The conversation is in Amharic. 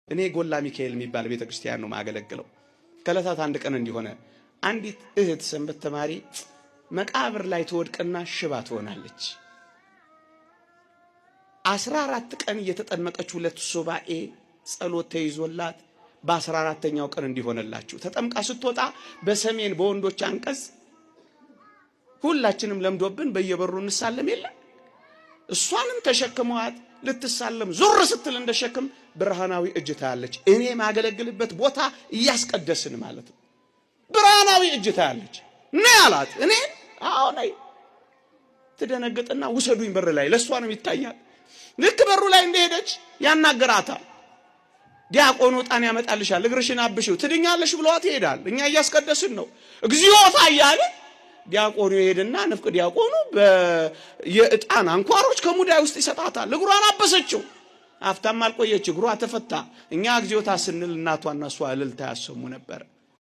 እኔ ጎላ ሚካኤል የሚባል ቤተክርስቲያን ነው ማገለግለው። ከለታት አንድ ቀን እንዲሆነ አንዲት እህት ሰንበት ተማሪ መቃብር ላይ ተወድቅና ሽባ ትሆናለች። 14 ቀን እየተጠመቀች ሁለት ሱባኤ ጸሎት ተይዞላት በ14ኛው ቀን እንዲሆነላችሁ ተጠምቃ ስትወጣ በሰሜን በወንዶች አንቀጽ ሁላችንም ለምዶብን በየበሩ እንሳለም የለ እሷንም ተሸክመዋት ልትሳለም ዙር ስትል እንደሸክም ብርሃናዊ እጅ ታያለች። እኔ ማገለግልበት ቦታ እያስቀደስን ማለት ነው። ብርሃናዊ እጅ ታያለች ነይ አላት። እኔ አዎ ነይ ትደነግጥና ውሰዱኝ በር ላይ ለሷ ነው ይታያል። ልክ በሩ ላይ እንደሄደች ያናገራታል። ዲያቆኑ ዕጣን ያመጣልሻል እግርሽን አብሽው ትድኛለሽ ብሏት ይሄዳል። እኛ እያስቀደስን ነው እግዚኦታ እያለ ዲያቆኑ ይሄድና ንፍቅ ዲያቆኑ በየዕጣን አንኳሮች ከሙዳይ ውስጥ ይሰጣታል። እግሯን አበሰችው። አፍታም አልቆየች እግሯ ተፈታ። እኛ እግዚኦታ ስንል እናቷና እሷ እልልታ ያሰሙ ነበር።